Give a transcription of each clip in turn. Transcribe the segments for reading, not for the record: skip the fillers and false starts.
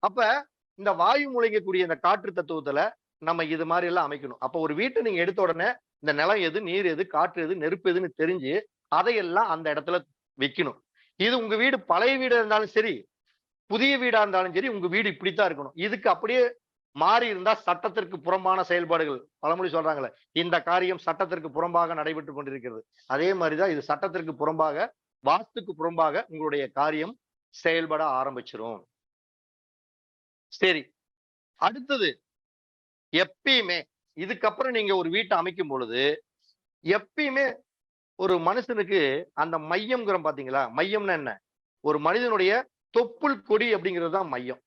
அப்ப இந்த வாயு முளைக்கக்கூடிய இந்த காற்று தத்துவத்துல நம்ம இது மாதிரி எல்லாம் அமைக்கணும். அப்ப ஒரு வீட்டை நீங்க எடுத்த உடனே இந்த நிலம் எது, நீர் எது, காற்று எது, நெருப்பு எதுன்னு தெரிஞ்சு அதையெல்லாம் அந்த இடத்துல வைக்கணும். இது உங்க வீடு பழைய வீடா இருந்தாலும் சரி, புதிய வீடா இருந்தாலும் சரி, உங்க வீடு இப்படித்தான் இருக்கணும். இதுக்கு அப்படியே மாறி இருந்தா சட்டத்திற்கு புறம்பான செயல்பாடுகள். பழமொழி சொல்றாங்கல்ல, இந்த காரியம் சட்டத்திற்கு புறம்பாக நடைபெற்றுக் கொண்டிருக்கிறது. அதே மாதிரிதான் இது சட்டத்திற்கு புறம்பாக, வாஸ்துக்கு புறம்பாக உங்களுடைய காரியம் செயல்பட ஆரம்பிச்சிரும். சரி. அடுத்தது எப்பயுமே இதுக்கப்புறம் நீங்க ஒரு வீட்டை அமைக்கும் பொழுது, எப்பயுமே ஒரு மனுஷனுக்கு அந்த மையம்ங்கிறோம் பாத்தீங்களா? மையம்னா என்ன? ஒரு மனிதனுடைய தொப்புள் கொடி அப்படிங்கிறது தான் மையம்.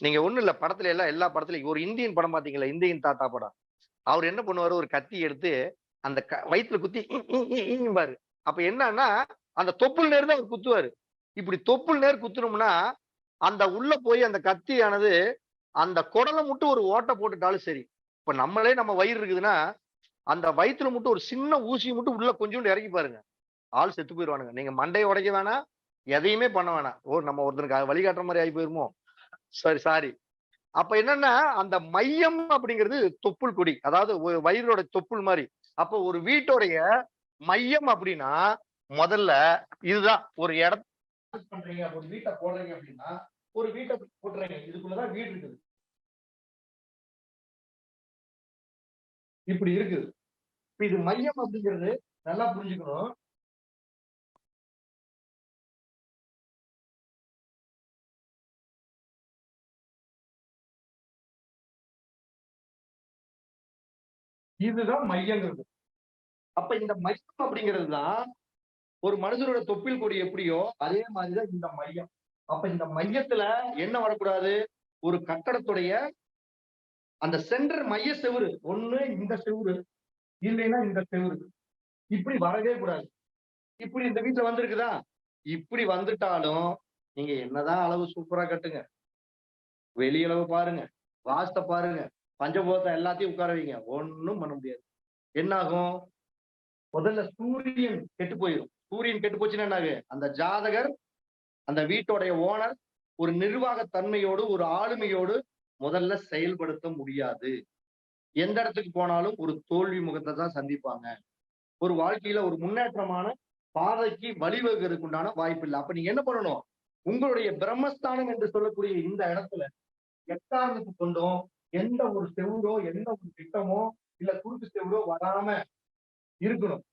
நீங்க ஒண்ணும் இல்ல படத்துல எல்லாம் எல்லா படத்துலயும் ஒரு இந்தியன் படம் பாத்தீங்களா? இந்தியன் தாத்தா படம். அவர் என்ன பண்ணுவாரு? ஒரு கத்தி எடுத்து அந்த வயித்துல குத்தி பாரு. அப்ப என்னன்னா, அந்த தொப்புள் நேர் தான் அவர் குத்துவாரு. இப்படி தொப்புள் நேர் குத்துனோம்னா, அந்த உள்ள போய் அந்த கத்தியானது அந்த குடல மட்டும் ஒரு ஓட்டை போட்டுட்டாலும் சரி. இப்ப நம்மளே நம்ம வயிறு இருக்குதுன்னா, அந்த வயித்துல மட்டும் ஒரு சின்ன ஊசிய மட்டும் உள்ள கொஞ்சோண்டு இறக்கி பாருங்க. ஆள் செத்து போயிருவானுங்க. நீங்க மண்டைய உடைக்க வேணாம். எதையுமே பண்ண வேணாம். நம்ம ஒருத்தனுக்கு வழிகாட்டுற மாரி ஆயி போயிருமோ? சரி, சாரி. அப்ப என்னன்னா, அந்த மையம் அப்படிங்கிறது தொப்புள் கொடி. அதாவது வயிறோட தொப்புள் மாரி. அப்போ ஒரு வீட்டோடைய மையம் அப்படின்னா, முதல்ல இதுதான். ஒரு இடத்த பண்றீங்க, ஒரு வீட்ட போடுறீங்க அப்படின்னா, ஒரு வீட்ட போட்டுறீங்க. இதுக்குள்ளதான் வீடு இருக்குது. இப்படி இருக்குது. இப்ப இது மையம் அப்படிங்கிறது நல்லா புரிஞ்சுக்கணும். இதுதான் மையங்கிறது. அப்ப இந்த மையம் அப்படிங்கிறது தான் ஒரு மனிதனோட தொப்பில் கொடி எப்படியோ அதே மாதிரிதான் இந்த மையம். அப்ப இந்த மையத்துல என்ன வரக்கூடாது? ஒரு கட்டடத்துடைய அந்த சென்டர் மைய செவுரு ஒண்ணு இந்த செவுரு இல்லைன்னா இந்த செவுரு இப்படி வரவே கூடாது. இப்படி இந்த வீட்டுல வந்திருக்குதா? இப்படி வந்துட்டாலும் நீங்க என்னதான் அளவு சூப்பரா கட்டுங்க, வெளியளவு பாருங்க, வாஸ்த பாருங்க, பஞ்சபூதத்தை எல்லாத்தையும் உட்கார வைங்க, ஒண்ணும் பண்ண முடியாது. என்ன ஆகும்? முதல்ல சூரியன் கெட்டு போயிடும். சூரியன் கெட்டு போச்சுன்னா என்ன ஆகும்? அந்த ஜாதகர், அந்த வீட்டோடைய ஓனர் ஒரு நிர்வாக தன்மையோடு, ஒரு ஆளுமையோடு முதல்ல செயல்படுத்த முடியாது. எந்த இடத்துக்கு போனாலும் ஒரு தோல்வி முகத்தை தான் சந்திப்பாங்க. ஒரு வாழ்க்கையில ஒரு முன்னேற்றமான பாதைக்கு வழிவகுக்கிறதுக்கு உண்டான வாய்ப்பு இல்லை. அப்ப நீங்க என்ன பண்ணணும்? உங்களுடைய பிரம்மஸ்தானம் என்று சொல்லக்கூடிய இந்த இடத்துல எக்காரணத்துக்கு கொண்டும் எந்த ஒரு செவுரோ, எந்த ஒரு திட்டமோ, இல்ல குறுக்கு செவுரோ வராம இருக்கணும்.